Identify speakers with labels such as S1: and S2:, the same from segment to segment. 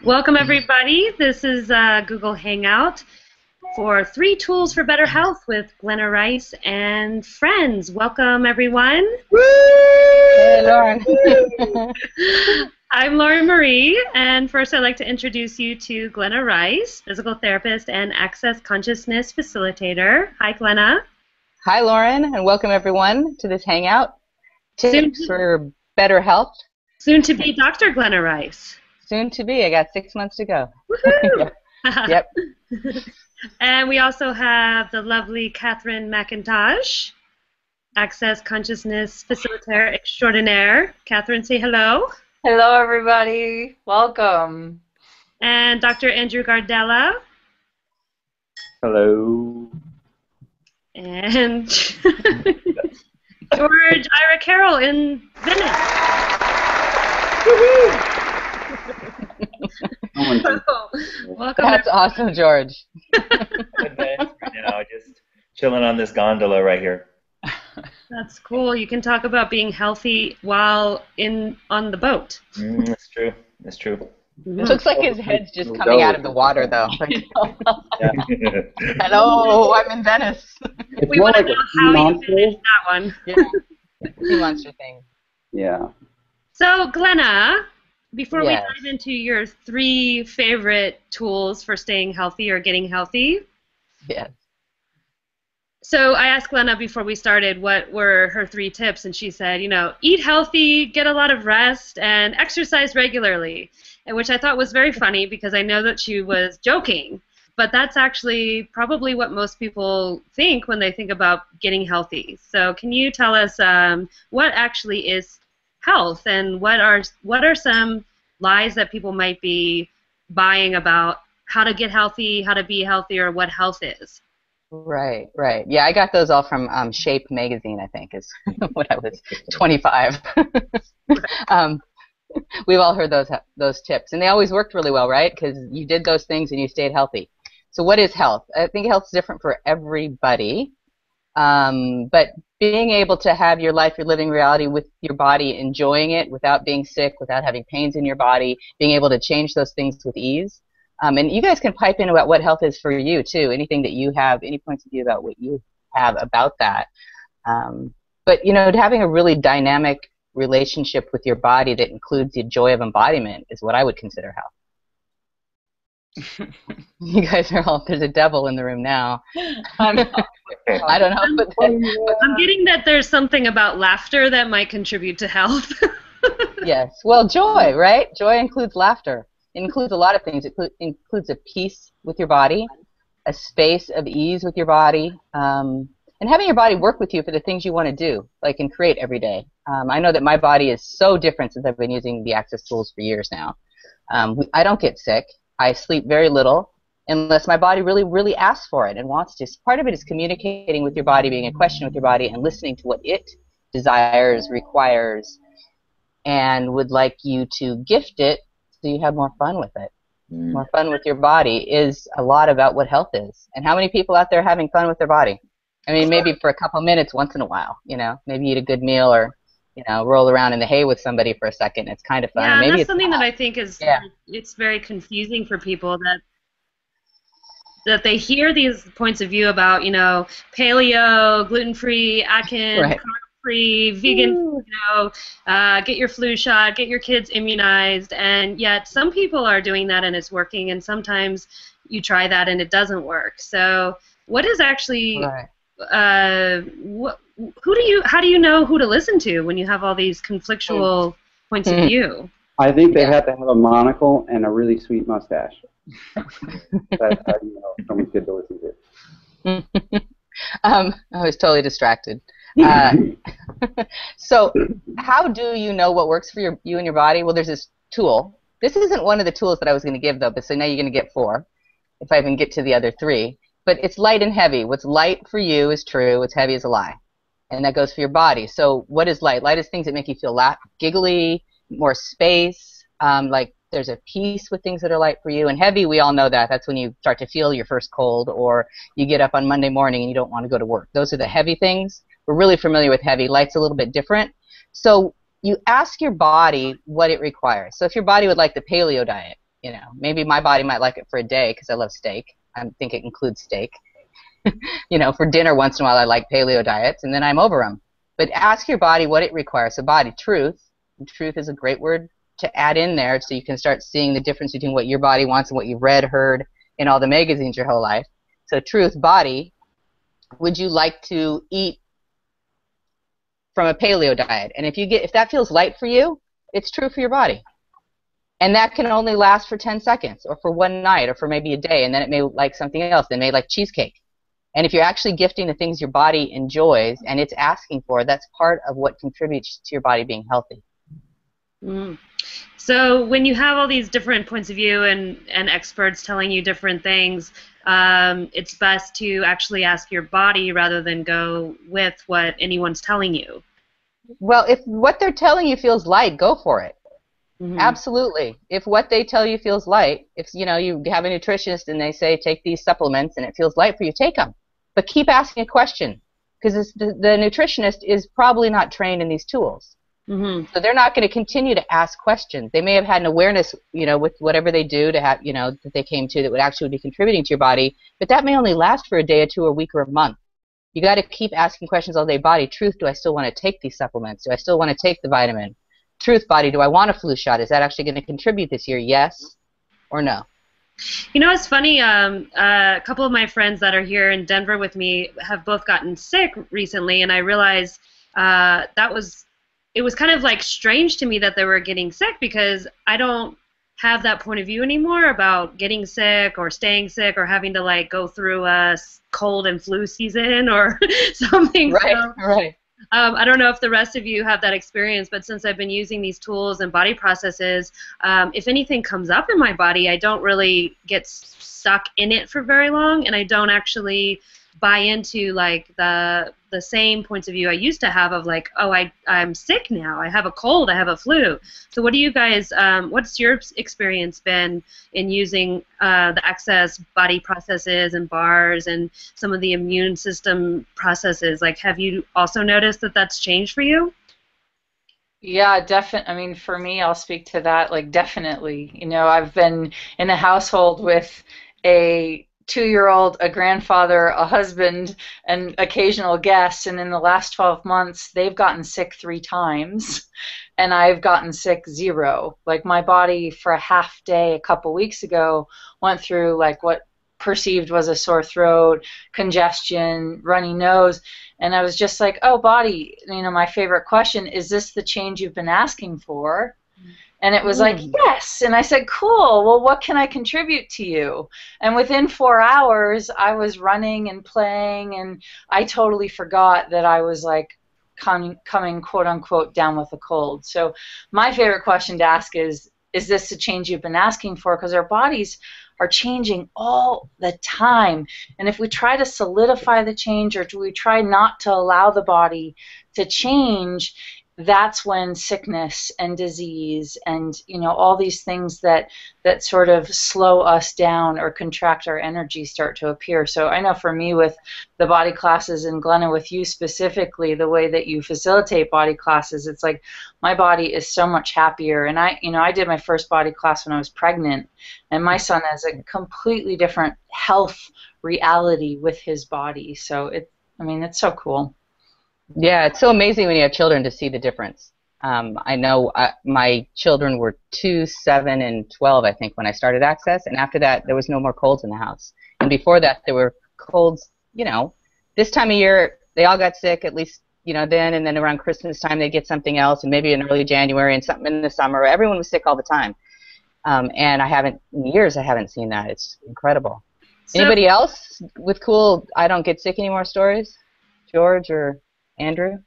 S1: Welcome, everybody. This is Google Hangout for 3 Tools for Better Health with Glenna Rice and friends. Welcome, everyone.
S2: Hey, Lauren.
S1: I'm Lauren Marie, and first I'd like to introduce you to Glenna Rice, physical therapist and access consciousness facilitator. Hi, Glenna.
S2: Hi, Lauren, and welcome, everyone, to this Hangout. Tips for better health.
S1: Soon to be Dr. Glenna Rice.
S2: Soon to be. I got 6 months to go.
S1: Woohoo!
S2: Yep.
S1: And we also have the lovely Catherine McIntosh, Access Consciousness Facilitator Extraordinaire. Catherine, say hello.
S3: Hello, everybody. Welcome.
S1: And Dr. Andrew Gardella.
S4: Hello.
S1: And George Ira Carroll in Venice. Woohoo! Welcome.
S2: That's awesome, George.
S4: Just chilling on this gondola right here.
S1: That's cool. You can talk about being healthy while on the boat.
S4: That's true. That's true.
S2: It looks like his head's just coming out of the water, though. Hello, I'm in Venice.
S1: We want to know how you finished that one.
S2: Yeah, sea monster thing.
S4: Yeah.
S1: So, Glenna, before we
S2: Yes.
S1: dive into your 3 favorite tools for staying healthy or getting healthy,
S2: Yes.
S1: so I asked Glenna before we started what were her 3 tips, and she said, eat healthy, get a lot of rest, and exercise regularly, and which I thought was very funny because I know that she was joking, but that's actually probably what most people think when they think about getting healthy. So can you tell us what actually is health, and what are some lies that people might be buying about how to get healthy, how to be healthy, or what health is?
S2: Right, right. Yeah, I got those all from Shape magazine, I think, is when I was 25. We've all heard those tips, and they always worked really well, right? Because you did those things and you stayed healthy. So what is health? I think health is different for everybody, but being able to have your life, your living reality with your body, enjoying it without being sick, without having pains in your body, being able to change those things with ease. And you guys can pipe in about what health is for you, too. Anything that you have, any points of view about what you have about that. But, having a really dynamic relationship with your body that includes the joy of embodiment is what I would consider health. You guys are all, there's a devil in the room now. I don't know. But
S1: I'm getting that there's something about laughter that might contribute to health.
S2: Yes. Well, joy, right? Joy includes laughter. It includes a lot of things. It includes a peace with your body, a space of ease with your body, and having your body work with you for the things you want to do, like and create every day. I know that my body is so different since I've been using the Access tools for years now. I don't get sick. I sleep very little unless my body really, really asks for it and wants to. So part of it is communicating with your body, being in question with your body, and listening to what it desires, requires, and would like you to gift it so you have more fun with it. More fun with your body is a lot about what health is. And how many people out there having fun with their body? I mean, maybe for a couple minutes once in a while, maybe eat a good meal or, roll around in the hay with somebody for a second. It's kind of fun.
S1: Yeah,
S2: maybe
S1: that's
S2: it's
S1: something that I think is it's very confusing for people that they hear these points of view about, paleo, gluten-free, Atkins,
S2: Right.
S1: carb-free, vegan, get your flu shot, get your kids immunized, and yet some people are doing that and it's working, and sometimes you try that and it doesn't work. So what is actually
S2: Right.
S1: how do you know who to listen to when you have all these conflictual points of view?
S4: I think they have to have a monocle and a really sweet mustache. That's how you know someone's good to listen to.
S2: I was totally distracted. So how do you know what works for you and your body? Well, there's this tool. This isn't one of the tools that I was going to give, though, but so now you're going to get 4, if I even get to the other 3. But it's light and heavy. What's light for you is true. What's heavy is a lie. And that goes for your body. So what is light? Light is things that make you feel giggly, more space, like there's a peace with things that are light for you. And heavy, we all know that. That's when you start to feel your first cold, or you get up on Monday morning and you don't want to go to work. Those are the heavy things. We're really familiar with heavy. Light's a little bit different. So you ask your body what it requires. So if your body would like the paleo diet, You know, maybe my body might like it for a day because I love steak. I think it includes steak. You know, for dinner once in a while I like paleo diets, and then I'm over them. But ask your body what it requires. So body, truth. And truth is a great word to add in there so you can start seeing the difference between what your body wants and what you've read, heard in all the magazines your whole life. So truth, body, would you like to eat from a paleo diet? And if that feels light for you, it's true for your body. And that can only last for 10 seconds or for one night or for maybe a day, and then it may like something else. It may like cheesecake. And if you're actually gifting the things your body enjoys and it's asking for, that's part of what contributes to your body being healthy.
S1: Mm. So when you have all these different points of view and experts telling you different things, it's best to actually ask your body rather than go with what anyone's telling you.
S2: Well, if what they're telling you feels light, go for it.
S1: Mm-hmm.
S2: Absolutely. If what they tell you feels light, if you have a nutritionist and they say take these supplements and it feels light for you, take them. But keep asking a question, because the nutritionist is probably not trained in these tools.
S1: Mm-hmm.
S2: So they're not going to continue to ask questions. They may have had an awareness, with whatever they do to have, that they came to that would actually be contributing to your body, but that may only last for a day or two or a week or a month. You got to keep asking questions all day. Body, truth, do I still want to take these supplements? Do I still want to take the vitamin? Truth, body, do I want a flu shot? Is that actually going to contribute this year? Yes or no?
S1: It's funny. A couple of my friends that are here in Denver with me have both gotten sick recently, and I realized it was kind of like strange to me that they were getting sick because I don't have that point of view anymore about getting sick or staying sick or having to like go through a cold and flu season or something.
S2: Right,
S1: so,
S2: right.
S1: I don't know if the rest of you have that experience, but since I've been using these tools and body processes, if anything comes up in my body, I don't really get stuck in it for very long, and I don't actually buy into like the same points of view I used to have of like, oh, I'm sick now, I have a cold, I have a flu. So what do you guys, what's your experience been in using the excess body processes and bars and some of the immune system processes? Like, have you also noticed that that's changed for you?
S3: Yeah, definitely. I mean, for me, I'll speak to that. Like, definitely. I've been in a household with a 2-year-old, a grandfather, a husband, and occasional guests, and in the last 12 months, they've gotten sick 3 times, and I've gotten sick 0. Like, my body for a half day a couple weeks ago went through like what perceived was a sore throat, congestion, runny nose, and I was just like, oh, body, my favorite question, is this the change you've been asking for? And it was like, yes. And I said, cool. Well, what can I contribute to you? And within 4 hours, I was running and playing, and I totally forgot that I was like coming quote unquote down with a cold. So my favorite question to ask is this the change you've been asking for? Because our bodies are changing all the time. And if we try to solidify the change, or do we try not to allow the body to change, that's when sickness and disease and all these things that sort of slow us down or contract our energy start to appear. So I know for me with the body classes, and Glenna with you specifically, the way that you facilitate body classes, it's like my body is so much happier. And I did my first body class when I was pregnant, and my son has a completely different health reality with his body. So it's so cool.
S2: Yeah, it's so amazing when you have children to see the difference. I know my children were 2, 7, and 12, I think, when I started Access, and after that, there was no more colds in the house. And before that, there were colds, this time of year, they all got sick, at least, then, and then around Christmas time, they get something else, and maybe in early January, and something in the summer. Everyone was sick all the time. And in years, I haven't seen that. It's incredible. So, anybody else with cool, I don't get sick anymore stories? George or Andrew?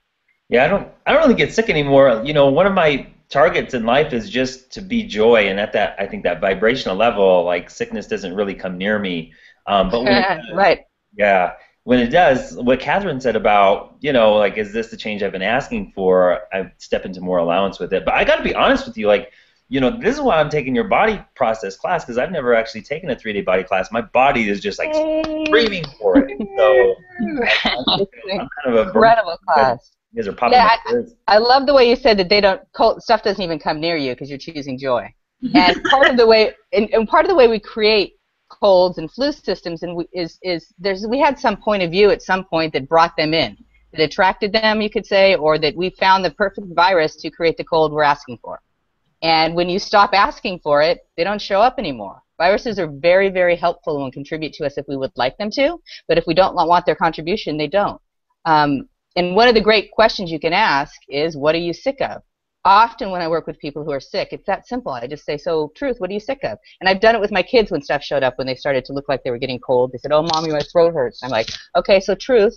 S5: Yeah, I don't really get sick anymore. One of my targets in life is just to be joy, and at that, I think that vibrational level, like sickness doesn't really come near me. But when it does,
S2: right.
S5: Yeah, when it does, what Catherine said about, like, is this the change I've been asking for? I step into more allowance with it. But I got to be honest with you, like, this is why I'm taking your body process class, because I've never actually taken a 3-day body class. My body is just like screaming for it. So I'm kind of a
S2: incredible class.
S5: You guys are popping my ears.
S2: I love the way you said that stuff doesn't even come near you because you're choosing joy. And part of the way, and part of the way we create colds and flu systems we had some point of view at some point that brought them in, that attracted them, you could say, or that we found the perfect virus to create the cold we're asking for. And when you stop asking for it, they don't show up anymore. Viruses are very, very helpful and contribute to us if we would like them to, but if we don't want their contribution, they don't. And one of the great questions you can ask is, what are you sick of? Often when I work with people who are sick, it's that simple. I just say, so, Truth, what are you sick of? And I've done it with my kids when stuff showed up, when they started to look like they were getting cold. They said, oh, Mommy, my throat hurts. I'm like, okay, so Truth,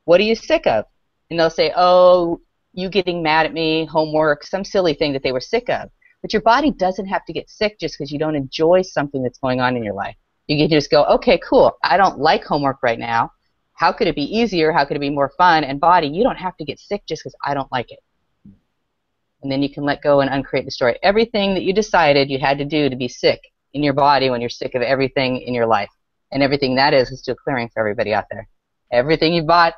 S2: what are you sick of? And they'll say, oh, you getting mad at me, homework, some silly thing that they were sick of. But your body doesn't have to get sick just because you don't enjoy something that's going on in your life. You can just go, okay, cool, I don't like homework right now. How could it be easier? How could it be more fun? And body, you don't have to get sick just because I don't like it. And then you can let go and uncreate the story. Everything that you decided you had to do to be sick in your body when you're sick of everything in your life. And everything that is do a clearing for everybody out there. Everything you bought,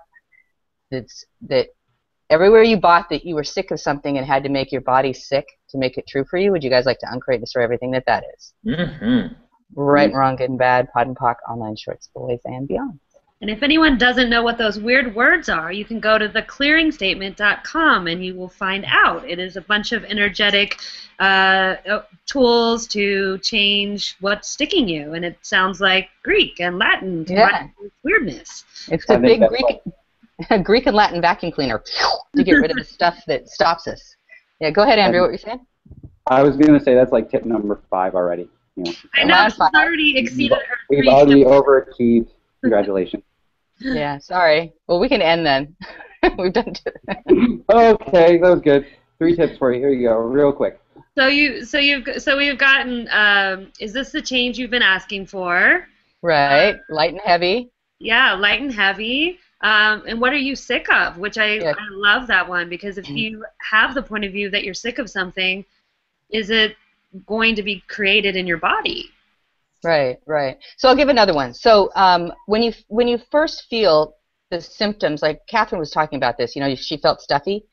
S2: everywhere you bought that you were sick of something and had to make your body sick to make it true for you, would you guys like to uncreate the story everything that is?
S5: Mm-hmm.
S2: Right and wrong, good and bad, pod and poc, online shorts, boys, and beyond.
S1: And if anyone doesn't know what those weird words are, you can go to theclearingstatement.com and you will find out. It is a bunch of energetic tools to change what's sticking you. And it sounds like Greek and Latin to weirdness.
S2: It's a big Greek and Latin vacuum cleaner to get rid of the stuff that stops us. Yeah, go ahead, Andrew, what were you saying?
S4: I was going to say that's like tip number 5 already. You know.
S1: I know, she's already exceeded her.
S4: We've already overachieved. Congratulations.
S2: Yeah, sorry. Well, we can end then. We've done 2.
S4: Okay, that was good. 3 tips for you. Here you go, real quick.
S1: So we've gotten. Is this the change you've been asking for?
S2: Right, light and heavy.
S1: Yeah, light and heavy. And what are you sick of? Which I love that one, because if you have the point of view that you're sick of something, is it going to be created in your body?
S2: Right, right. So I'll give another one. So when you first feel the symptoms, like Catherine was talking about this, you know, she felt stuffy,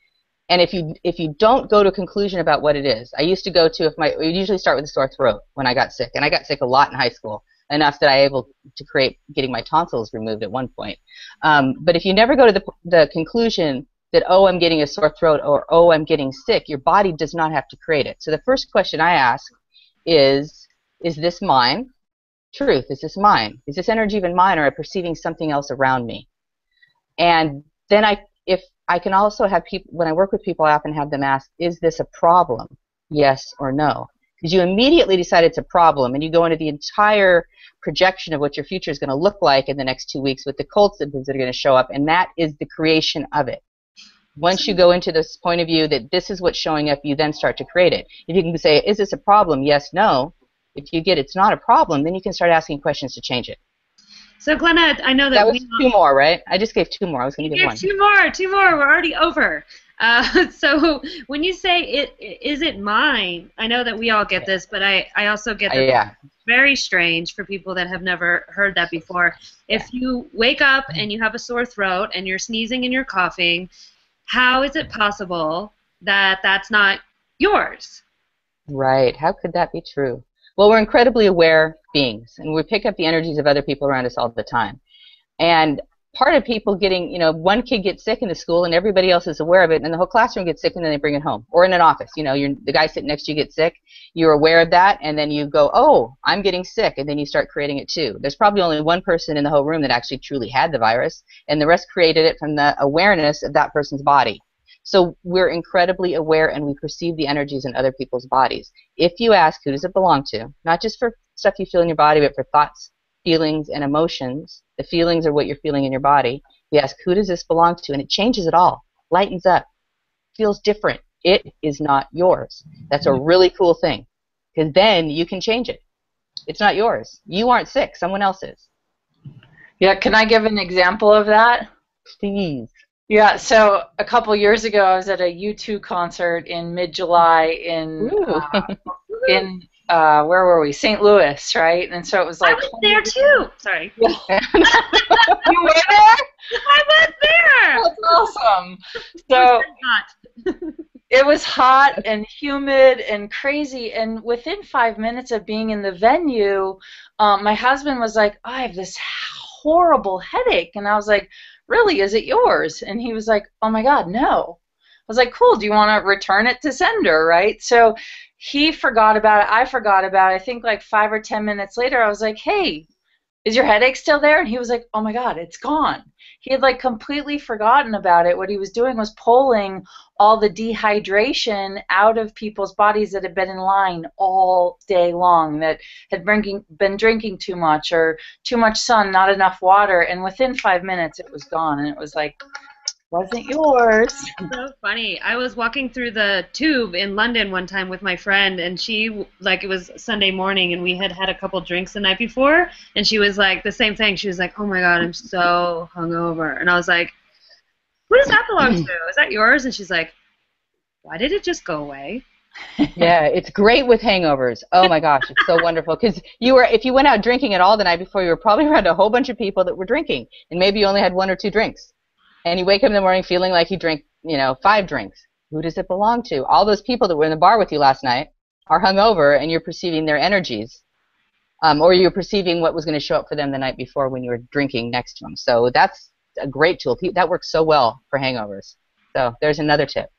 S2: and if you don't go to a conclusion about what it is, I used to go to we usually start with a sore throat when I got sick, and I got sick a lot in high school, enough that I was able to create getting my tonsils removed at one point. But if you never go to the conclusion that, oh, I'm getting a sore throat, or oh, I'm getting sick, your body does not have to create it. So the first question I ask is this mine? Truth, is this mine? Is this energy even mine, or am I perceiving something else around me? And then if I can also have people, when I work with people, I often have them ask, is this a problem? Yes or no? Because you immediately decide it's a problem, and you go into the entire projection of what your future is going to look like in the next 2 weeks with the cold symptoms that are going to show up, and that is the creation of it. Once you go into this point of view that this is what's showing up, you then start to create it. If you can say, is this a problem? Yes, no. If you get it's not a problem, then you can start asking questions to change it.
S1: So, Glenna, I know that
S2: was 2 more, right? I just gave 2 more. I was going to give 1.
S1: 2 more. We're already over. So when you say is it mine? I know that we all get this, but I also get that it's very strange for people that have never heard that before. If you wake up and you have a sore throat and you're sneezing and you're coughing, how is it possible that that's not yours? Right.
S2: How could that be true? Well, we're incredibly aware beings, and we pick up the energies of other people around us all the time. And part of people getting, you know, one kid gets sick in the school and everybody else is aware of it, and the whole classroom gets sick, and then they bring it home. Or in an office, you know, the guy sitting next to you gets sick, you're aware of that, and then you go, oh, I'm getting sick, and then you start creating it too. There's probably only one person in the whole room that actually truly had the virus, and the rest created it from the awareness of that person's body. So we're incredibly aware, and we perceive the energies in other people's bodies. If you ask, who does it belong to? Not just for stuff you feel in your body, but for thoughts, feelings, and emotions. The feelings are what you're feeling in your body. You ask, who does this belong to? And it changes it all. Lightens up. Feels different. It is not yours. That's a really cool thing, because then you can change it. It's not yours. You aren't sick. Someone else is.
S3: Yeah, can I give an example of that?
S2: Please.
S3: Yeah, so a couple years ago, I was at a U2 concert in mid-July in where were we? St. Louis, right? And so it was like
S1: I was there too. Sorry.
S3: You were there?
S1: I was there.
S3: That's awesome. So It was hot and humid and crazy, and within 5 minutes of being in the venue, my husband was like, "I have this horrible headache," and I was like, "Really? Is it yours?" And he was like, "Oh my God, no." I was like, "Cool. Do you want to return it to sender?" Right? So he forgot about it. I forgot about it. I think like 5 or 10 minutes later, I was like, "Hey, is your headache still there?" And he was like, "Oh my God, it's gone." He had like completely forgotten about it. What he was doing was pulling all the dehydration out of people's bodies that had been in line all day long, that had been drinking too much or too much sun, not enough water. And within 5 minutes, it was gone. And it was like, wasn't yours.
S1: So funny. I was walking through the tube in London one time with my friend, and she, like, it was Sunday morning, and we had had a couple drinks the night before, and she was like, the same thing. She was like, "Oh my God, I'm so hungover." And I was like, "Who does that belong to? Is that yours?" And she's like, "Why did it just go away?"
S2: Yeah, it's great with hangovers. Oh my gosh, it's so wonderful because if you went out drinking at all the night before, you were probably around a whole bunch of people that were drinking, and maybe you only had 1 or 2 drinks. And you wake up in the morning feeling like you drank, 5 drinks. Who does it belong to? All those people that were in the bar with you last night are hungover, and you're perceiving their energies, or you're perceiving what was going to show up for them the night before when you were drinking next to them. So that's a great tool. That works so well for hangovers. So there's another tip.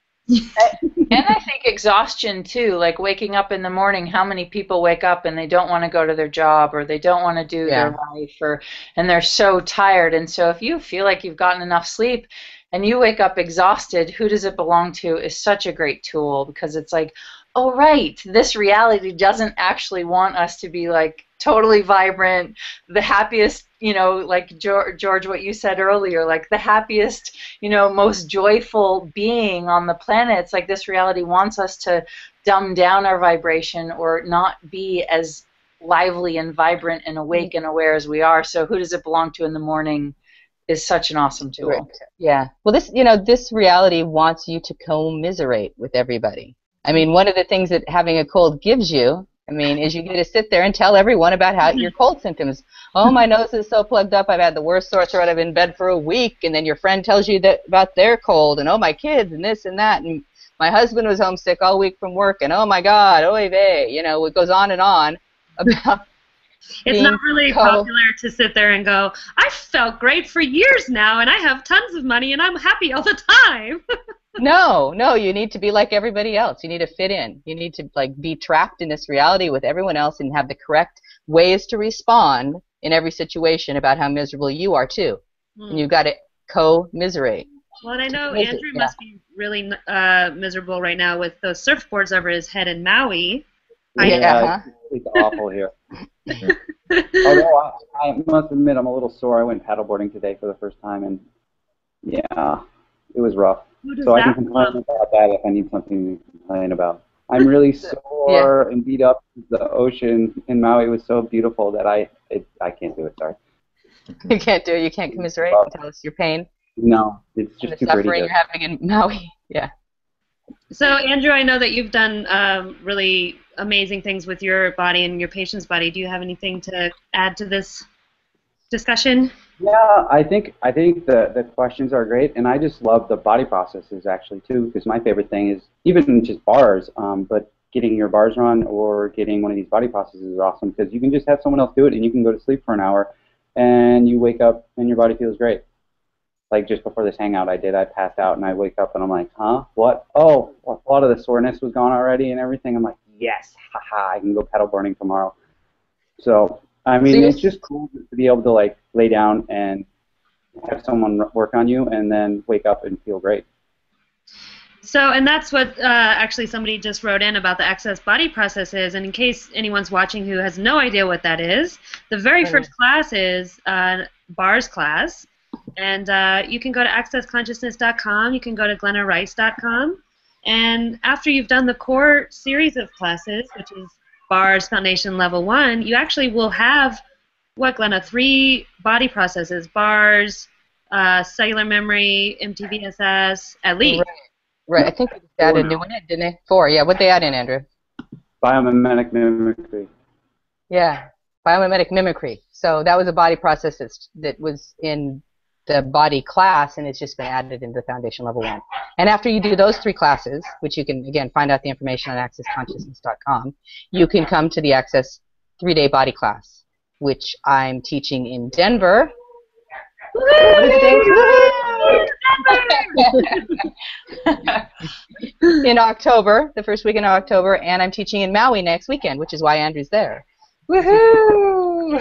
S3: And I think exhaustion too, like waking up in the morning. How many people wake up and they don't want to go to their job, or they don't want to do their life, and they're so tired. And so if you feel like you've gotten enough sleep and you wake up exhausted, who does it belong to is such a great tool, because it's like, oh right, this reality doesn't actually want us to be like totally vibrant, the happiest, like George, what you said earlier, like the happiest, most joyful being on the planet. It's like this reality wants us to dumb down our vibration or not be as lively and vibrant and awake and aware as we are. So who does it belong to in the morning is such an awesome tool.
S2: Yeah. Well, this reality wants you to commiserate with everybody. I mean, one of the things that having a cold gives you, is you get to sit there and tell everyone about how your cold symptoms. Oh, my nose is so plugged up. I've had the worst sore throat. I've been in bed for a week. And then your friend tells you about their cold. And, oh, my kids and this and that. And my husband was homesick all week from work. And, oh, my God, oy vey. It goes on and on about
S1: It's not really popular to sit there and go, "I felt great for years now, and I have tons of money, and I'm happy all the time."
S2: No, you need to be like everybody else. You need to fit in. You need to be trapped in this reality with everyone else and have the correct ways to respond in every situation about how miserable you are too. And you've got to co-miserate.
S1: Well, and I know Andrew must be really miserable right now with those surfboards over his head in Maui.
S4: It's awful here. Although I must admit I'm a little sore. I went paddleboarding today for the first time, and yeah, it was rough. So I can complain about that if I need something to complain about. I'm really sore and beat up. The ocean in Maui was so beautiful that I can't do it. Sorry.
S2: You can't do it. You can't commiserate and tell us your pain.
S4: No, it's just too pretty.
S2: The suffering you're having in Maui. Yeah.
S1: So Andrew, I know that you've done really amazing things with your body and your patient's body. Do you have anything to add to this discussion?
S4: Yeah, I think the questions are great, and I just love the body processes actually too, because my favorite thing is even just bars, but getting your bars run or getting one of these body processes is awesome, because you can just have someone else do it and you can go to sleep for an hour and you wake up and your body feels great. Like just before this hangout I passed out and I wake up and I'm like, huh, what? Oh, a lot of the soreness was gone already and everything. I'm like, yes, haha, I can go paddleboarding tomorrow. So it's just cool to be able to lay down and have someone work on you and then wake up and feel great.
S1: So, and that's what actually somebody just wrote in about the excess body processes. And in case anyone's watching who has no idea what that is, the very first class is BARS class. And you can go to accessconsciousness.com. You can go to glennarice.com. And after you've done the core series of classes, which is BARS Foundation Level 1, you actually will have, Glenna, 3 body processes: BARS, cellular memory, MTVSS, at least.
S2: Right. I think they added a new one in, didn't they? 4, yeah. What'd they add in, Andrew?
S4: Biomimetic mimicry.
S2: Yeah, biomimetic mimicry. So that was a body process that was in the body class, and it's just been added into Foundation Level 1. And after you do those 3 classes, which you can, again, find out the information on accessconsciousness.com, you can come to the Access 3-day body class, which I'm teaching in Denver. What is the date? In October, the first week in October, and I'm teaching in Maui next weekend, which is why Andrew's there.
S3: Woohoo!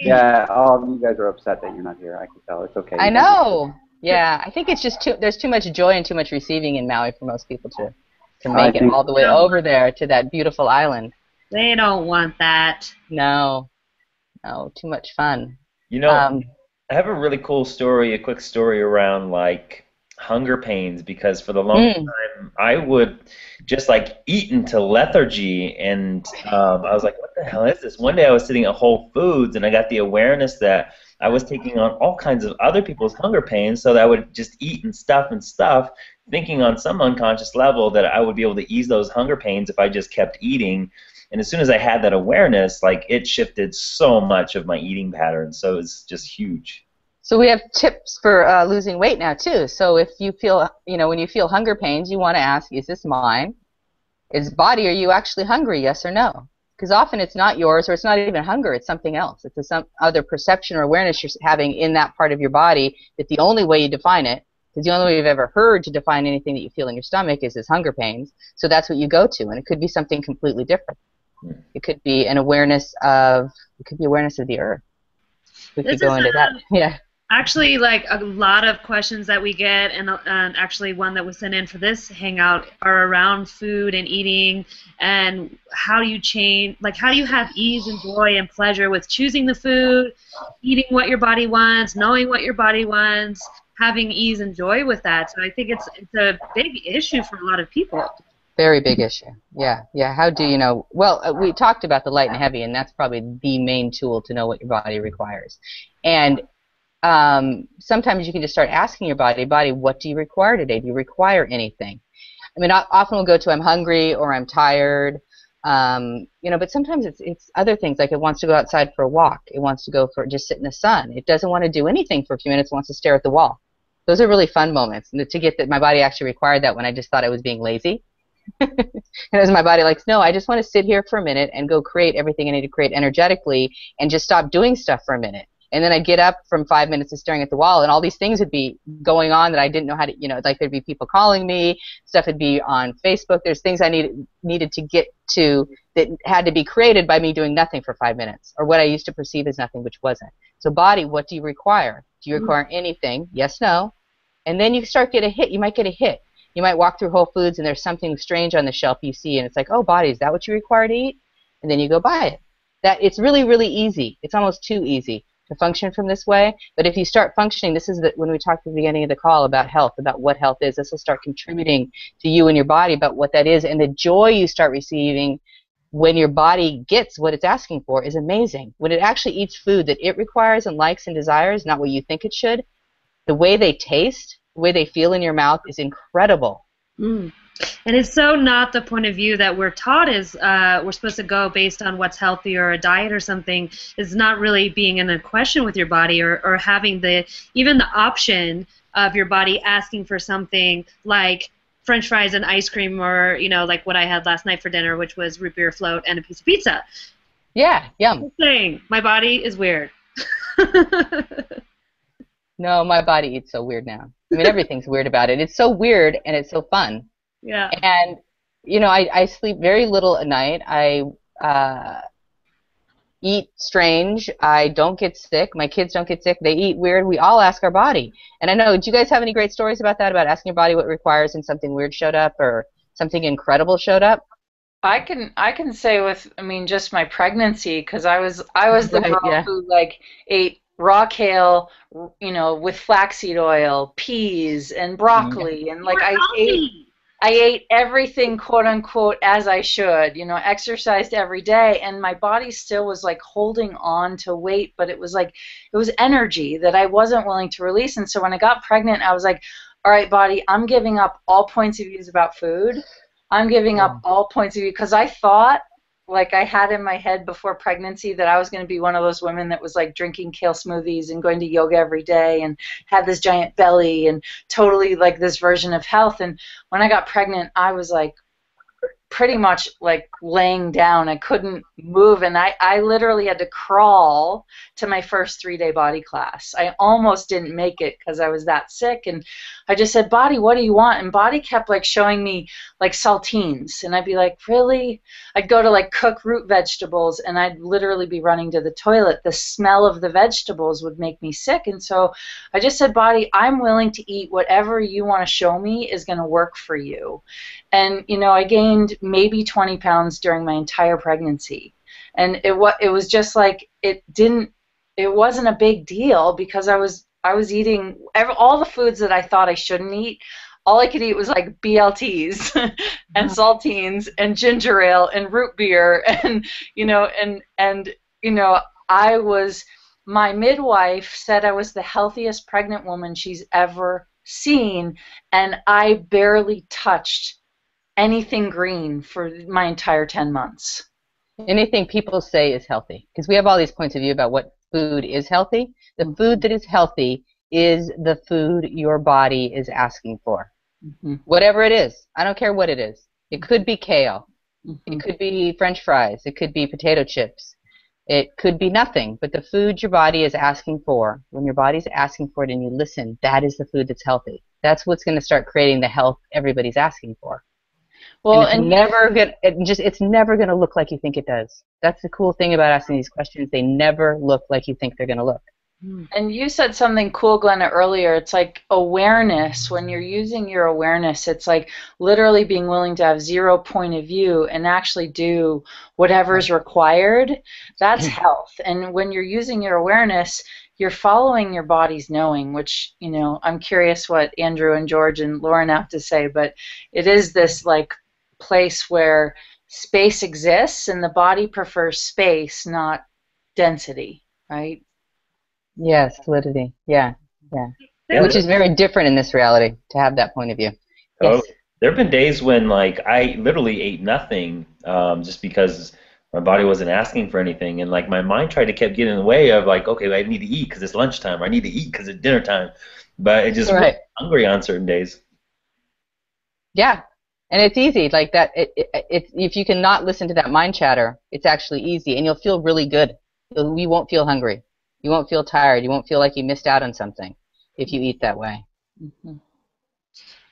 S4: Yeah, all of you guys are upset that you're not here. I can tell. It's okay.
S2: I know. Yeah, I think it's just there's too much joy and too much receiving in Maui for most people to make it all the way over there to that beautiful island.
S1: They don't want that.
S2: No, too much fun.
S5: You know, I have a really cool story, a quick story around like hunger pains, because for the longest time I would just like eat into lethargy, and I was like, what the hell is this? One day I was sitting at Whole Foods and I got the awareness that I was taking on all kinds of other people's hunger pains, so that I would just eat and stuff, thinking on some unconscious level that I would be able to ease those hunger pains if I just kept eating. And as soon as I had that awareness, like, it shifted so much of my eating patterns. So it's just huge.
S2: So we have tips for losing weight now too. So if you feel, when you feel hunger pains, you want to ask, is this mine? Is body, are you actually hungry, yes or no? Because often it's not yours, or it's not even hunger, it's something else. It's some other perception or awareness you're having in that part of your body, that the only way you define it, because the only way you've ever heard to define anything that you feel in your stomach is as hunger pains. So that's what you go to, and it could be something completely different. It could be an awareness of, the earth. We could go into that. Yeah.
S1: Actually, like a lot of questions that we get, and actually one that was sent in for this hangout, are around food and eating, and how you change, like how you have ease and joy and pleasure with choosing the food, eating what your body wants, knowing what your body wants, having ease and joy with that. So I think it's a big issue for a lot of people.
S2: Very big issue. Yeah. How do you know? Well, we talked about the light and heavy, and that's probably the main tool to know what your body requires. And sometimes you can just start asking your body, what do you require today? Do you require anything? I mean, often we'll go to I'm hungry or I'm tired, but sometimes it's other things, like it wants to go outside for a walk. It wants to go for just sit in the sun. It doesn't want to do anything for a few minutes. It wants to stare at the wall. Those are really fun moments, and to get that my body actually required that when I just thought I was being lazy. And as my body likes, no, I just want to sit here for a minute and go create everything I need to create energetically and just stop doing stuff for a minute. And then I'd get up from 5 minutes of staring at the wall, and all these things would be going on that I didn't know how to, like there'd be people calling me, stuff would be on Facebook. There's things I needed to get to that had to be created by me doing nothing for 5 minutes, or what I used to perceive as nothing, which wasn't. So body, what do you require? Do you require anything? Yes, no. And then you start get a hit. You might get a hit. You might walk through Whole Foods and there's something strange on the shelf you see, and it's like, oh, body, is that what you require to eat? And then you go buy it. It's really, really easy. It's almost too easy to function from this way. But if you start functioning, this is when we talked at the beginning of the call about health, about what health is, this will start contributing to you and your body about what that is, and the joy you start receiving when your body gets what it's asking for is amazing. When it actually eats food that it requires and likes and desires, not what you think it should, the way they taste, the way they feel in your mouth is incredible.
S1: And it's so not the point of view that we're taught is we're supposed to go based on what's healthy or a diet or something. It's not really being in a question with your body, or having even the option of your body asking for something like French fries and ice cream, or like what I had last night for dinner, which was root beer float and a piece of pizza.
S2: Yeah, yum.
S1: My body is weird.
S2: No, my body eats so weird now. I mean, everything's weird about it. It's so weird and it's so fun.
S1: Yeah.
S2: And, I sleep very little at night. I eat strange. I don't get sick. My kids don't get sick. They eat weird. We all ask our body. And I know, do you guys have any great stories about that, about asking your body what it requires and something weird showed up or something incredible showed up?
S3: I can say just my pregnancy, because I was the girl who ate raw kale, with flaxseed oil, peas, and broccoli, and I ate everything, quote unquote, as I should. Exercised every day, and my body still was holding on to weight, but it was energy that I wasn't willing to release. And so when I got pregnant, I was like, all right, body, I'm giving up all points of views about food. I'm giving up all points of view, because I thought like I had in my head before pregnancy that I was going to be one of those women that was like drinking kale smoothies and going to yoga every day and had this giant belly and totally like this version of health. And when I got pregnant, I was like pretty much like laying down. I couldn't move, and I literally had to crawl to my first 3-day body class. I almost didn't make it because I was that sick, and I just said, Body, what do you want? And Body kept like showing me like saltines, and I'd be like, really? I'd go to like cook root vegetables, and I'd literally be running to the toilet. The smell of the vegetables would make me sick, and so I just said, Body, I'm willing to eat whatever you want to show me is going to work for you. And, you know, I gained maybe 20 pounds during my entire pregnancy. And it was just like, it wasn't a big deal because I was eating all the foods that I thought I shouldn't eat. All I could eat was like BLTs and saltines and ginger ale and root beer and, my midwife said I was the healthiest pregnant woman she's ever seen, and I barely touched anything green for my entire 10 months.
S2: Anything people say is healthy, because we have all these points of view about what food is healthy. The food that is healthy is the food your body is asking for. Mm-hmm. Whatever it is. I don't care what it is. It could be kale. Mm-hmm. It could be French fries. It could be potato chips. It could be nothing, but the food your body is asking for, when your body's asking for it and you listen, that is the food that's healthy. That's what's going to start creating the health everybody's asking for. Well, and it's never going to look like you think it does. That's the cool thing about asking these questions. They never look like you think they're going to look.
S3: And you said something cool, Glenna, earlier. It's like awareness. When you're using your awareness, it's like literally being willing to have zero point of view and actually do whatever's required. That's health. And when you're using your awareness, you're following your body's knowing, which, you know, I'm curious what Andrew and George and Lauren have to say, but it is this like place where space exists and the body prefers space, not density, right?
S2: Yes, solidity. Yeah. Which is very different in this reality, to have that point of view.
S5: Oh,
S2: Yes.
S5: there have been days when like I literally ate nothing just because my body wasn't asking for anything, and like my mind tried to keep getting in the way of like, okay, I need to eat because it's lunchtime, or I need to eat because it's dinner time, but it just wasn't hungry on certain days.
S2: Yeah, and it's easy like that. If you can not listen to that mind chatter, it's actually easy, and you'll feel really good. You won't feel hungry. You won't feel tired. You won't feel like you missed out on something if you eat that way.
S1: Mm-hmm.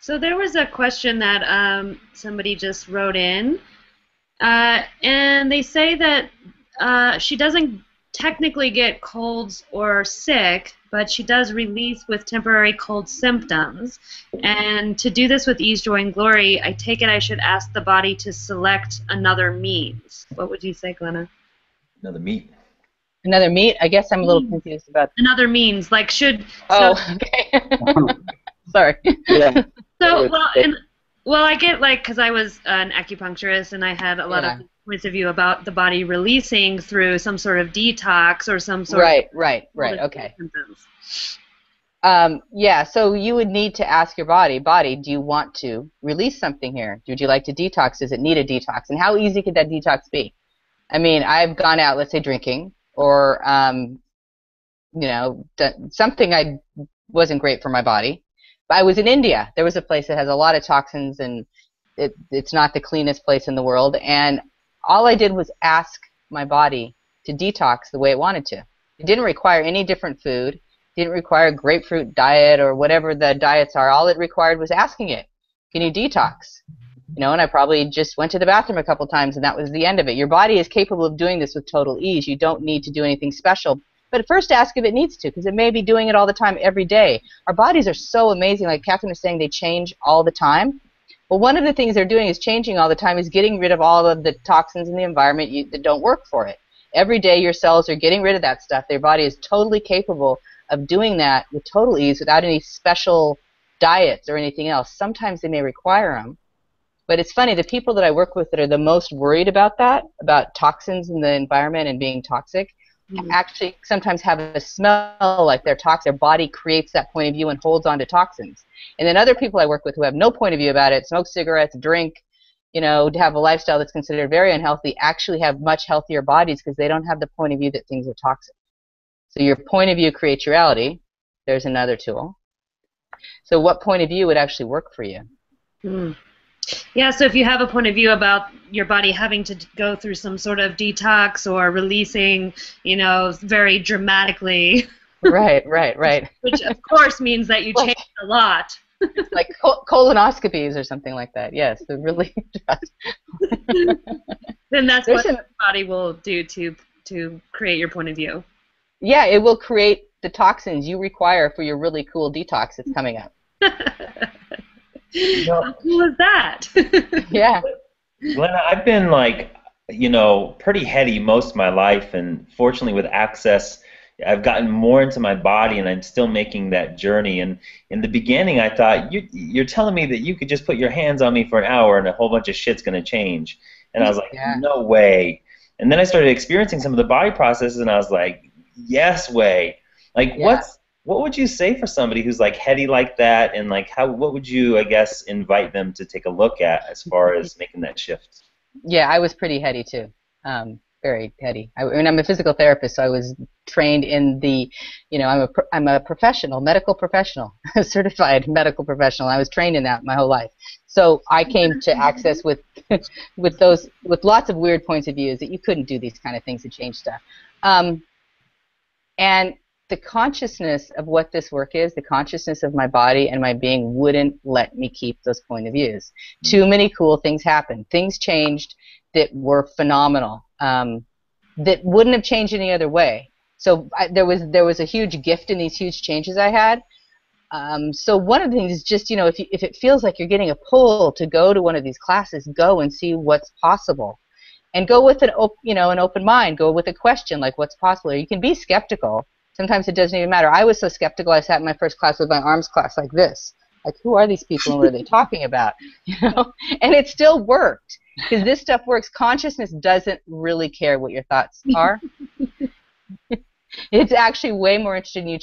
S1: So there was a question that somebody just wrote in, and they say that she doesn't technically get colds or sick, but she does release with temporary cold symptoms. And to do this with ease, joy, and glory, I take it I should ask the body to select another means. What would you say, Glenna?
S5: Another meat.
S2: Another meat? I guess I'm a little confused about that.
S1: Another means, like should...
S2: Oh, okay. Sorry.
S4: Yeah.
S1: So, well, I get, like, because I was an acupuncturist and I had a lot of points of view about the body releasing through some sort of detox or some sort of...
S2: Right, okay.
S1: Symptoms.
S2: Yeah, so you would need to ask your body, do you want to release something here? Would you like to detox? Does it need a detox? And how easy could that detox be? I mean, I've gone out, let's say, drinking, or, something I wasn't great for my body. But I was in India. There was a place that has a lot of toxins, and it's not the cleanest place in the world. And all I did was ask my body to detox the way it wanted to. It didn't require any different food. It didn't require a grapefruit diet or whatever the diets are. All it required was asking it, can you detox? And I probably just went to the bathroom a couple times, and that was the end of it. Your body is capable of doing this with total ease. You don't need to do anything special. But first ask if it needs to, because it may be doing it all the time, every day. Our bodies are so amazing. Like Catherine was saying, they change all the time. Well, one of the things they're doing is changing all the time, is getting rid of all of the toxins in the environment that don't work for it. Every day your cells are getting rid of that stuff. Their body is totally capable of doing that with total ease without any special diets or anything else. Sometimes they may require them. But it's funny, the people that I work with that are the most worried about that, about toxins in the environment and being toxic, actually sometimes have a smell like they're toxic. Their body creates that point of view and holds on to toxins. And then other people I work with who have no point of view about it, smoke cigarettes, drink, you know, to have a lifestyle that's considered very unhealthy actually have much healthier bodies because they don't have the point of view that things are toxic. So your point of view creates reality. There's another tool. So what point of view would actually work for you?
S1: Hmm. Yeah, so if you have a point of view about your body having to go through some sort of detox or releasing, you know, very dramatically.
S2: Right.
S1: Which, of course, means that you change a lot.
S2: Like colonoscopies or something like that. Yes, it really does.
S1: Then that's what your body will do to create your point of view.
S2: Yeah, it will create the toxins you require for your really cool detox that's coming up.
S1: How cool is that?
S2: Yeah.
S5: Glenna, I've been like, you know, pretty heady most of my life, and fortunately with access, I've gotten more into my body, and I'm still making that journey. And in the beginning, I thought, you're telling me that you could just put your hands on me for an hour and a whole bunch of shit's going to change. And I was like, no way. And then I started experiencing some of the body processes, and I was like, yes way. Like, what would you say for somebody who's like heady like that, and like what would you, I guess, invite them to take a look at as far as making that shift?
S2: Yeah, I was pretty heady too. Very heady. I mean, I'm a physical therapist, so I was trained in the, you know, I'm a professional, medical professional, a certified medical professional. I was trained in that my whole life. So I came to Access with with lots of weird points of views that you couldn't do these kind of things to change stuff. And the consciousness of what this work is, the consciousness of my body and my being wouldn't let me keep those point of views. Too many cool things happened. Things changed that were phenomenal, that wouldn't have changed any other way. So there was a huge gift in these huge changes I had. So one of the things is just, you know, if it feels like you're getting a pull to go to one of these classes, go and see what's possible. And go with an open mind. Go with a question like what's possible. You can be skeptical. Sometimes it doesn't even matter. I was so skeptical I sat in my first class with my arms crossed like this. Like, who are these people and what are they talking about? You know? And it still worked. Because this stuff works. Consciousness doesn't really care what your thoughts are. It's actually way more interested in you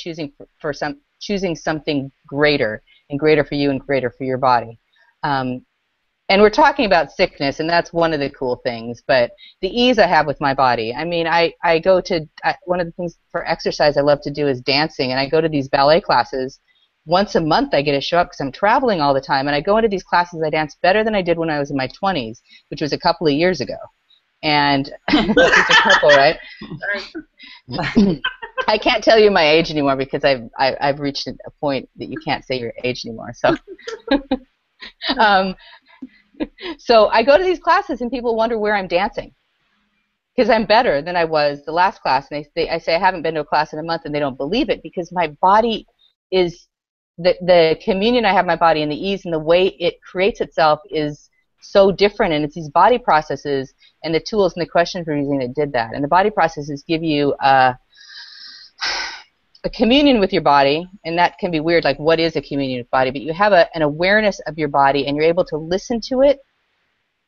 S2: choosing something greater, and greater for you and greater for your body. And we're talking about sickness, and that's one of the cool things, but the ease I have with my body. I mean, I go to, one of the things for exercise I love to do is dancing, and I go to these ballet classes. Once a month I get to show up because I'm traveling all the time, and I go into these classes, I dance better than I did when I was in my 20s, which was a couple of years ago. And it's a couple, right? I can't tell you my age anymore because I've reached a point that you can't say your age anymore. So. So I go to these classes and people wonder where I'm dancing because I'm better than I was the last class. And I say I haven't been to a class in a month, and they don't believe it because my body is the communion I have in my body and the ease and the way it creates itself is so different. And it's these body processes and the tools and the questions we're using that did that. And the body processes give you a communion with your body, and that can be weird, like what is a communion with body, but you have an awareness of your body, and you're able to listen to it,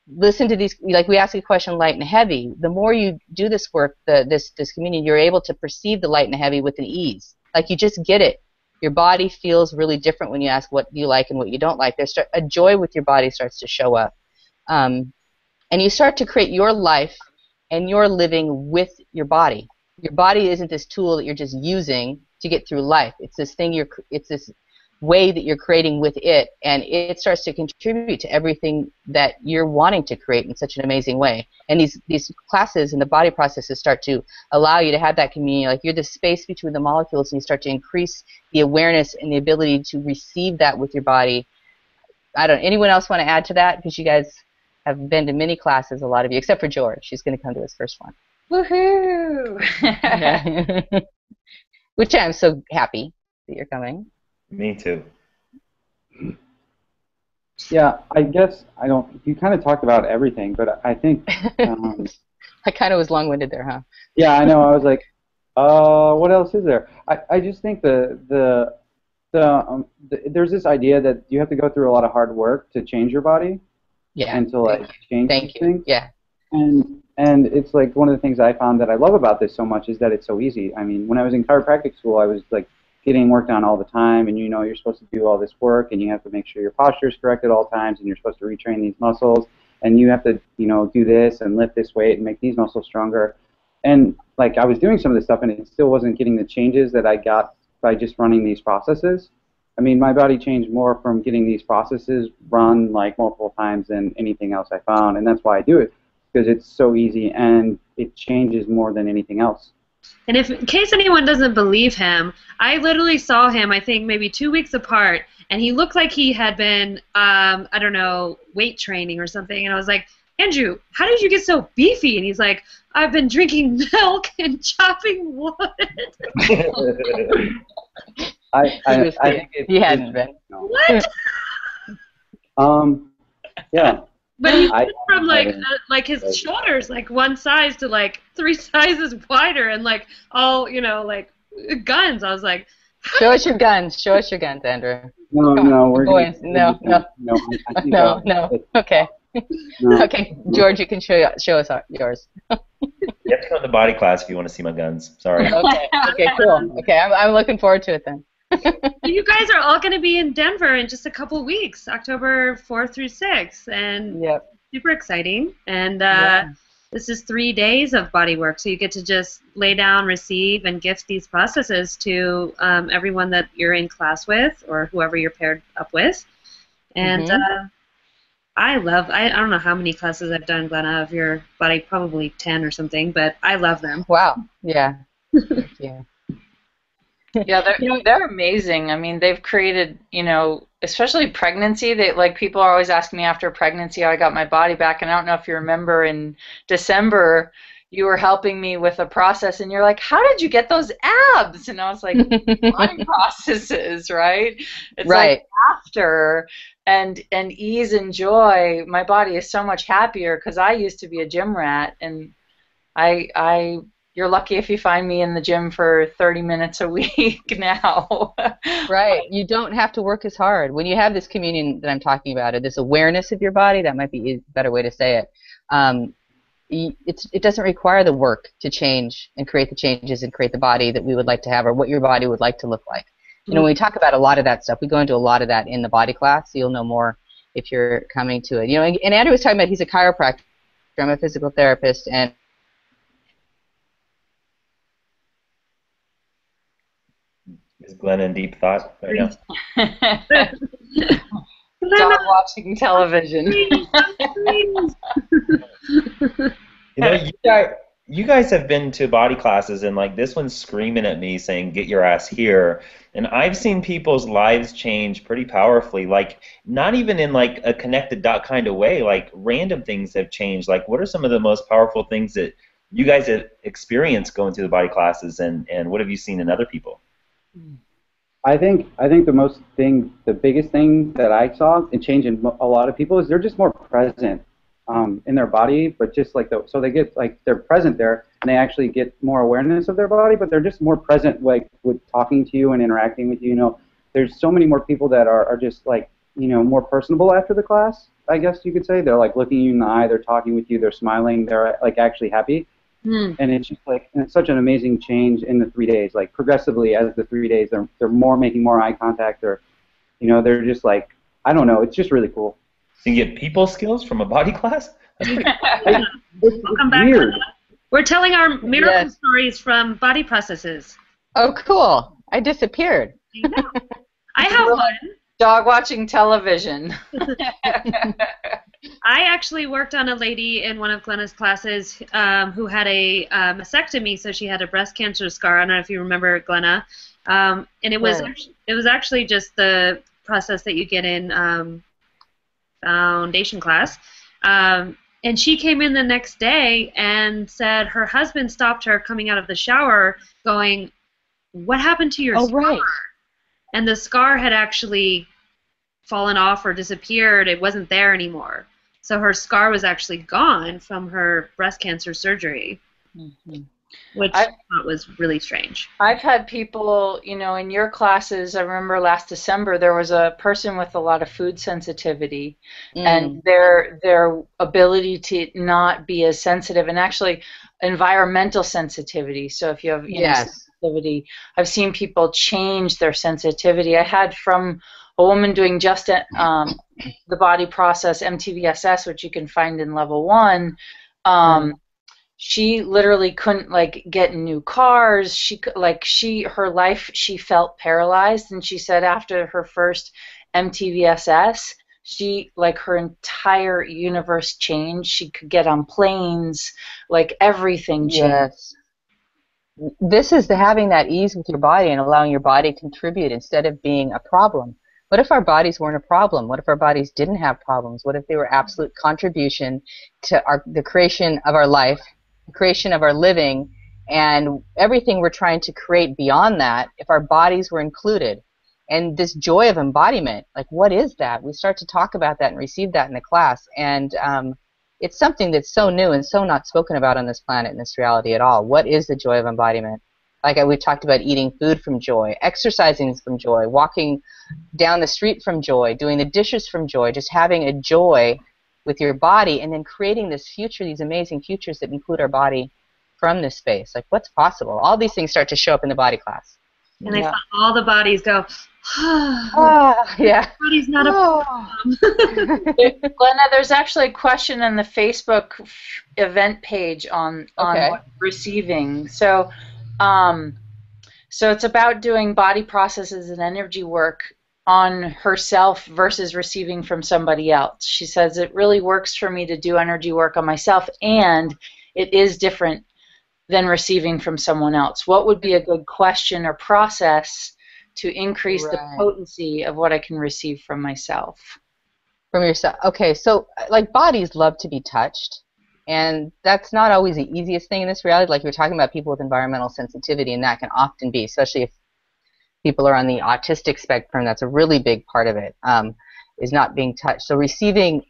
S2: listen to these, like we ask a question, light and heavy. The more you do this work, this communion, you're able to perceive the light and the heavy with an ease, like you just get it. Your body feels really different when you ask what you like and what you don't like. There's a joy with your body starts to show up, and you start to create your life and your living with your body. Your body isn't this tool that you're just using to get through life. It's this thing it's this way that you're creating with it, and it starts to contribute to everything that you're wanting to create in such an amazing way. And these classes and the body processes start to allow you to have that communion, like you're the space between the molecules, and you start to increase the awareness and the ability to receive that with your body. Anyone else want to add to that? Because you guys have been to many classes, a lot of you, except for George. She's going to come to his first one.
S3: Woohoo!
S2: Which I'm so happy that you're coming.
S5: Me too.
S4: Yeah, I guess you kind of talked about everything, but I think
S2: I kind of was long-winded there, huh?
S4: Yeah, I know. I was like, what else is there? I just think there's this idea that you have to go through a lot of hard work to change your body.
S2: Yeah.
S4: And to like change things.
S2: Yeah.
S4: And it's like one of the things I found that I love about this so much is that it's so easy. I mean, when I was in chiropractic school, I was like getting work done all the time, and you're supposed to do all this work, and you have to make sure your posture is correct at all times, and you're supposed to retrain these muscles. and you have to, do this and lift this weight and make these muscles stronger. And like I was doing some of this stuff, and it still wasn't getting the changes that I got by just running these processes. I mean, my body changed more from getting these processes run like multiple times than anything else I found, and that's why I do it, because it's so easy and it changes more than anything else.
S1: And if, in case anyone doesn't believe him, I literally saw him, I think, maybe 2 weeks apart, and he looked like he had been, I don't know, weight training or something, and I was like, Andrew, how did you get so beefy? And he's like, I've been drinking milk and chopping wood.
S2: I think he hadn't been.
S1: What?
S4: Yeah.
S1: But he went from like his shoulders, like one size to like 3 sizes wider, and like all like guns. I was like,
S2: show us your guns. Show us your guns, Andrew.
S4: No, we're
S2: boys. No. Okay. No. Okay, George, you can show us yours.
S5: You have to come to body class if you want to see my guns. Sorry.
S2: Okay, cool. Okay, I'm looking forward to it then.
S1: You guys are all going to be in Denver in just a couple weeks, October 4th through 6th, and super exciting. And this is 3 days of body work, so you get to just lay down, receive, and gift these processes to everyone that you're in class with or whoever you're paired up with. And I don't know how many classes I've done, Glenna, of your body, probably 10 or something, but I love them.
S2: Wow. Yeah. Yeah.
S3: Yeah, they're amazing. I mean, they've created, especially pregnancy. People are always asking me after pregnancy how I got my body back, and I don't know if you remember in December you were helping me with a process, and you're like, how did you get those abs? And I was like, body processes, right? It's like after and ease and joy, my body is so much happier because I used to be a gym rat, and you're lucky if you find me in the gym for 30 minutes a week now.
S2: Right. You don't have to work as hard. When you have this communion that I'm talking about, or this awareness of your body, that might be a better way to say it, it doesn't require the work to change and create the changes and create the body that we would like to have or what your body would like to look like. When we talk about a lot of that stuff, we go into a lot of that in the body class, so you'll know more if you're coming to it. And Andrew was talking about he's a chiropractor, I'm a physical therapist, and
S5: Is Glenn in deep thought right now?
S3: Dog watching television.
S5: You guys have been to body classes, and like this one's screaming at me saying, get your ass here. And I've seen people's lives change pretty powerfully, like not even in like a connected dot kind of way, like random things have changed. Like what are some of the most powerful things that you guys have experienced going through the body classes, and what have you seen in other people?
S4: I think the biggest thing that I saw and change in a lot of people is they're just more present in their body, but just like so they get like they're present there and they actually get more awareness of their body, but they're just more present like with talking to you and interacting with you. There's so many more people that are just like more personable after the class, I guess you could say. They're like looking you in the eye, they're talking with you, they're smiling, they're like actually happy. And it's just like, and it's such an amazing change in the 3 days. Like progressively, as the 3 days, they're making more eye contact, or they're just like, I don't know. It's just really cool.
S5: So you get people skills from a body class?
S1: Welcome back. Weird. We're telling our miracle stories from body processes.
S2: Oh, cool! I disappeared.
S1: I know. I have one.
S3: Dog watching television.
S1: I actually worked on a lady in one of Glenna's classes who had a mastectomy, so she had a breast cancer scar. I don't know if you remember, Glenna. And it was actually just the process that you get in foundation class. And she came in the next day and said her husband stopped her coming out of the shower going, "What happened to your scar?" Right. And the scar had actually fallen off or disappeared. It wasn't there anymore. So her scar was actually gone from her breast cancer surgery, which I thought was really strange.
S3: I've had people, in your classes, I remember last December, there was a person with a lot of food sensitivity, and their ability to not be as sensitive, and actually environmental sensitivity. So if you have sensitivity, I've seen people change their sensitivity. I had from a woman doing just the body process MTVSS, which you can find in level 1. She literally couldn't like get new cars. Her life, she felt paralyzed, and she said after her first MTVSS, she, like, her entire universe changed. She could get on planes, like everything changed.
S2: Yes. This is having that ease with your body and allowing your body to contribute instead of being a problem. What if our bodies weren't a problem? What if our bodies didn't have problems? What if they were absolute contribution to the creation of our life, the creation of our living, and everything we're trying to create beyond that, if our bodies were included? And this joy of embodiment, like, what is that? We start to talk about that and receive that in the class, and it's something that's so new and so not spoken about on this planet in this reality at all. What is the joy of embodiment? Like we talked about eating food from joy, exercising from joy, walking down the street from joy, doing the dishes from joy, just having a joy with your body, and then creating this future, these amazing futures that include our body from this space. Like, what's possible? All these things start to show up in the body class.
S1: And I saw all the bodies go,
S2: yeah.
S1: body's not a problem.
S3: Glenna, there's actually a question in the Facebook event page on receiving. So it's about doing body processes and energy work on herself versus receiving from somebody else. She says, it really works for me to do energy work on myself, and it is different than receiving from someone else. What would be a good question or process to increase the potency of what I can receive from myself?
S2: From yourself. Okay, so like bodies love to be touched, and that's not always the easiest thing in this reality. Like you were talking about people with environmental sensitivity, and that can often be, especially if people are on the autistic spectrum, that's a really big part of it, is not being touched. So receiving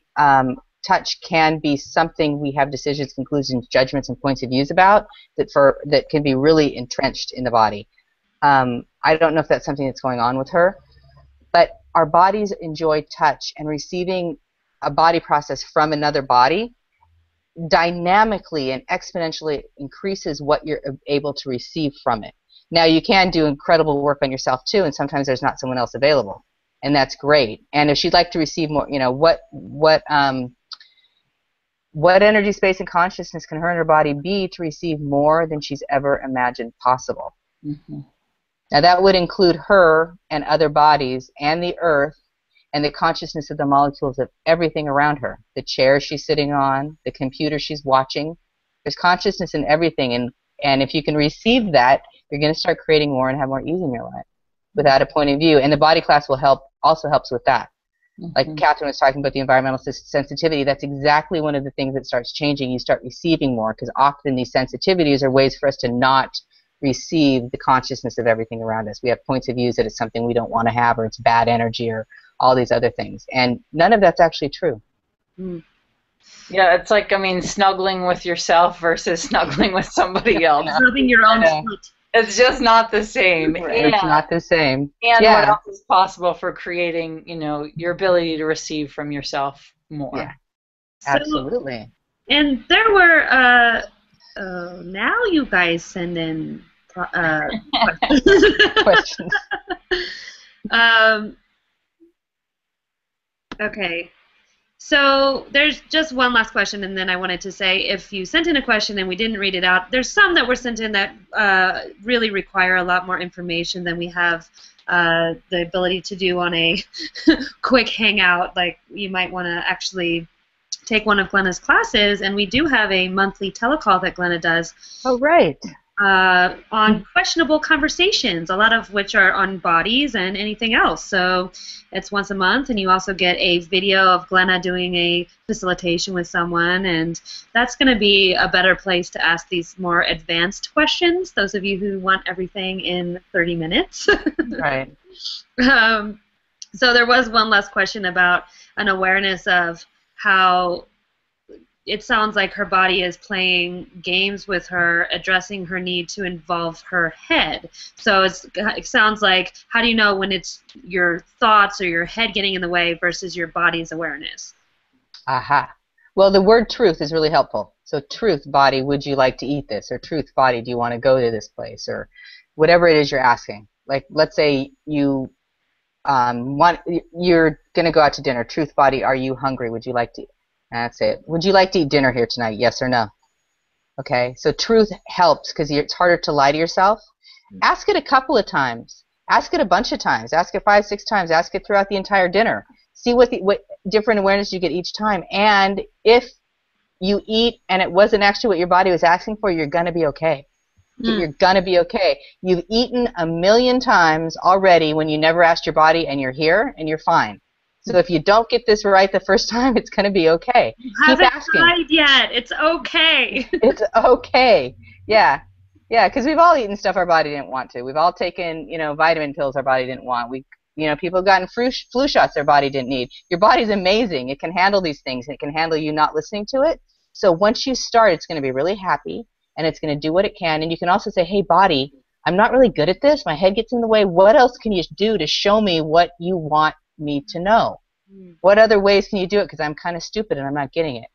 S2: touch can be something we have decisions, conclusions, judgments, and points of views about that can be really entrenched in the body. I don't know if that's something that's going on with her, but our bodies enjoy touch, and receiving a body process from another body dynamically and exponentially increases what you're able to receive from it. Now, you can do incredible work on yourself too, and sometimes there's not someone else available, and that's great. And if she'd like to receive more, what energy, space, and consciousness can her and her body be to receive more than she's ever imagined possible?
S3: Mm-hmm.
S2: Now, that would include her and other bodies and the earth and the consciousness of the molecules of everything around her. The chair she's sitting on, the computer she's watching. There's consciousness in everything, and if you can receive that, you're going to start creating more and have more ease in your life without a point of view. And the body class also helps with that. Mm-hmm. Like Catherine was talking about the environmental sensitivity, that's exactly one of the things that starts changing. You start receiving more, because often these sensitivities are ways for us to not receive the consciousness of everything around us. We have points of views that it's something we don't want to have, or it's bad energy, or all these other things. And none of that's actually true.
S3: Mm. Yeah, it's like, snuggling with yourself versus snuggling with somebody else.
S1: Rubbing your own foot.
S3: It's just not the same.
S2: It's not the same.
S3: And what else is possible for creating, your ability to receive from yourself more.
S2: Yeah, absolutely.
S1: And there were, now you guys send in questions. Okay. So there's just one last question, and then I wanted to say, if you sent in a question and we didn't read it out, there's some that were sent in that really require a lot more information than we have the ability to do on a quick hangout. Like, you might want to actually take one of Glenna's classes, and we do have a monthly telecall that Glenna does.
S2: Oh, right.
S1: On questionable conversations, a lot of which are on bodies and anything else. So it's once a month, and you also get a video of Glenna doing a facilitation with someone, and that's going to be a better place to ask these more advanced questions, those of you who want everything in 30 minutes.
S2: Right.
S1: So there was one last question about an awareness of how it sounds like her body is playing games with her, addressing her need to involve her head. So it sounds like, how do you know when it's your thoughts or your head getting in the way versus your body's awareness?
S2: Aha. Well, the word truth is really helpful. So truth, body, would you like to eat this? Or truth, body, do you want to go to this place? Or whatever it is you're asking. Like, let's say you You're going to go out to dinner. Truth body, are you hungry? Would you like to? That's it. Would you like to eat dinner here tonight? Yes or no? Okay. So truth helps because it's harder to lie to yourself. Ask it a couple of times. Ask it a bunch of times. Ask it 5, 6 times. Ask it throughout the entire dinner. See what different awareness you get each time. And if you eat and it wasn't actually what your body was asking for, you're going to be okay. You're going to be okay. You've eaten 1,000,000 times already when you never asked your body, and you're here and you're fine. So if you don't get this right the first time, it's going to be okay.
S1: You
S2: Keep
S1: haven't
S2: asking.
S1: tried yet. It's okay.
S2: It's okay. Yeah. Yeah, because we've all eaten stuff our body didn't want to. We've all taken, vitamin pills our body didn't want. People have gotten flu shots their body didn't need. Your body's amazing. It can handle these things. It can handle you not listening to it. So once you start, it's going to be really happy, and it's going to do what it can. And you can also say, hey, body, I'm not really good at this. My head gets in the way. What else can you do to show me what you want me to know? What other ways can you do it? Because I'm kind of stupid and I'm not getting it.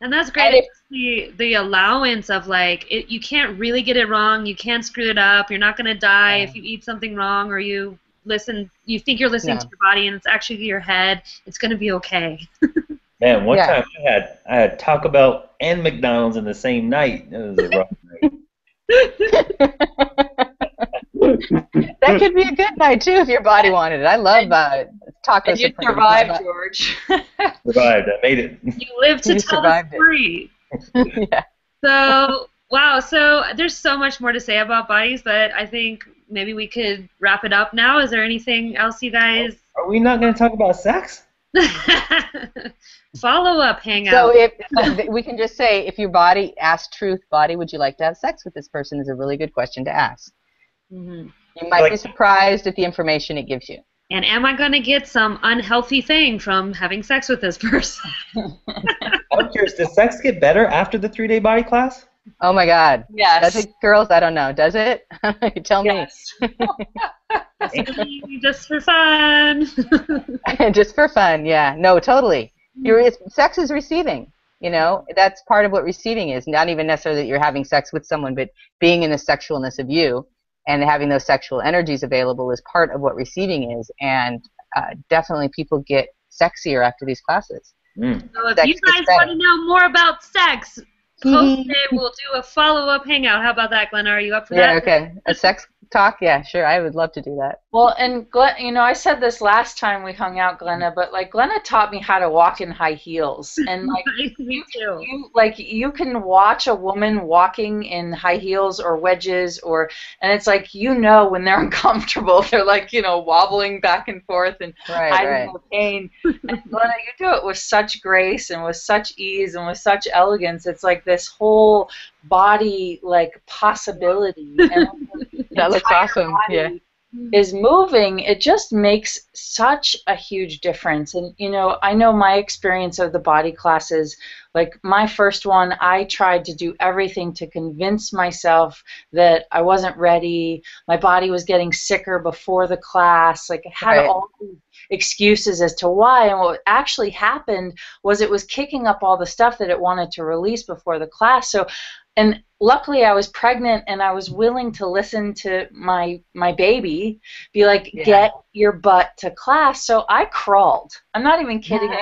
S1: And that's great. The allowance of you can't really get it wrong. You can't screw it up. You're not going to die if you eat something wrong or you think you're listening to your body and it's actually your head. It's going to be okay.
S5: Man, one time I had Taco Bell and McDonald's in the same night. It was a rough night.
S2: That could be a good night too if your body wanted it. I love taco.
S3: And you survived, George.
S5: Survived. I made it.
S1: You lived to tell the story.
S2: Yeah.
S1: So wow. So there's so much more to say about bodies, but I think maybe we could wrap it up now. Is there anything else you guys?
S5: Are we not going to talk about sex?
S1: Follow-up hangout.
S2: So if we can just say, if your body asks truth, body, would you like to have sex with this person, is a really good question to ask. You might be surprised at the information it gives you.
S1: And am I going to get some unhealthy thing from having sex with this person?
S5: I'm curious, does sex get better after the 3-day body class?
S2: Oh my God.
S3: Yes.
S2: Does it, girls? I don't know. Does it? Tell me.
S1: Just for fun.
S2: Just for fun, yeah. No, totally. Sex is receiving. That's part of what receiving is. Not even necessarily that you're having sex with someone, but being in the sexualness of you and having those sexual energies available is part of what receiving is. And definitely people get sexier after these classes.
S1: So if you guys want to know more about sex, post it. We'll do a follow-up hangout. How about that, Glenna? Are you up for that?
S2: Yeah, okay. A sex talk? Yeah, sure. I would love to do that.
S3: Well, and I said this last time we hung out, Glenna, but Glenna taught me how to walk in high heels, and
S1: me too.
S3: You can watch a woman walking in high heels or wedges, and it's when they're uncomfortable, they're wobbling back and forth and hiding their pain. And Glenna, you do it with such grace and with such ease and with such elegance. It's like this whole body possibility. And
S2: that looks awesome. Yeah.
S3: Is moving. It just makes such a huge difference. And I know my experience of the body classes, my first one, I tried to do everything to convince myself that I wasn't ready. My body was getting sicker before the class. I had all these excuses as to why, and what actually happened was it was kicking up all the stuff that it wanted to release before the class. And luckily I was pregnant and I was willing to listen to my baby be like, get your butt to class. So I crawled. I'm not even kidding.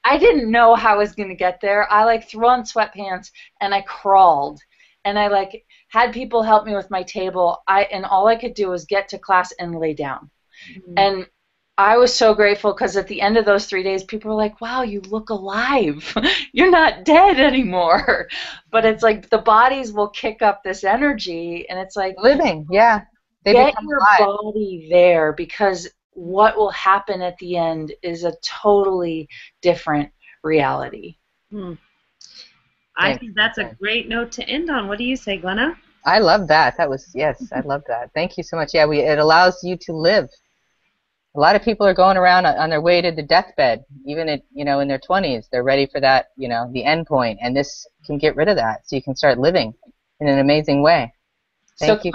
S3: I didn't know how I was going to get there. I threw on sweatpants and I crawled. And I had people help me with my table. And all I could do was get to class and lay down. And I was so grateful because at the end of those 3 days, people were like, wow, you look alive. You're not dead anymore. But it's the bodies will kick up this energy, and it's
S2: living, yeah. They
S3: get your body there, because what will happen at the end is a totally different reality.
S1: I think that's a great note to end on. What do you say, Glenna?
S2: I love that. I love that. Thank you so much. Yeah, it allows you to live. A lot of people are going around on their way to the deathbed, even in their 20s. They're ready for that, the end point, and this can get rid of that, so you can start living in an amazing way. Thank you.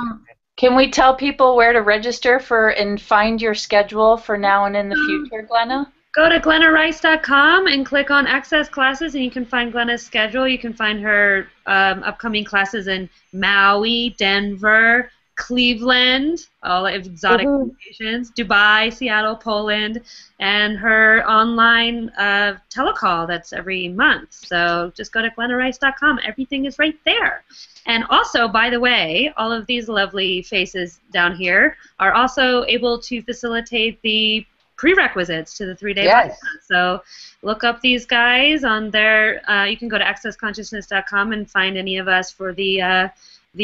S3: Can we tell people where to register and find your schedule for now and in the future, Glenna?
S1: Go to glennarice.com and click on Access Classes, and you can find Glenna's schedule. You can find her upcoming classes in Maui, Denver, Cleveland, all exotic locations, Dubai, Seattle, Poland, and her online telecall that's every month. So just go to glennarice.com. Everything is right there. And also, by the way, all of these lovely faces down here are also able to facilitate the prerequisites to the 3-day body class. So look up these guys on their, you can go to accessconsciousness.com and find any of us for the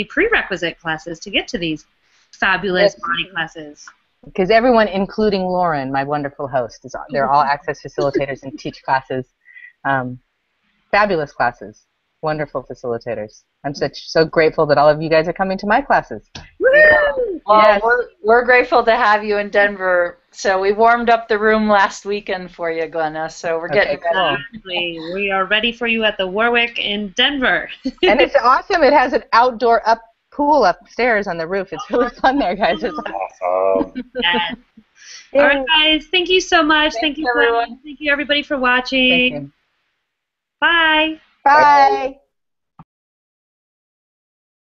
S1: prerequisite classes to get to these fabulous body classes.
S2: Because everyone, including Lauren, my wonderful host, they're all access facilitators and teach classes. Fabulous classes. Wonderful facilitators. I'm so grateful that all of you guys are coming to my classes.
S1: Woo!
S3: Well,
S2: yes.
S3: we're grateful to have you in Denver. So we warmed up the room last weekend for you, Glenna. So we're getting ready.
S1: Exactly. We are ready for you at the Warwick in Denver.
S2: And it's awesome. It has an outdoor pool upstairs on the roof. It's really fun there, guys. It's
S5: Awesome.
S1: Yes. All right, guys. Thank you so much. Thank you,
S3: everyone.
S1: Thank you, everybody, for watching.
S2: Thank you.
S1: Bye.
S2: Bye.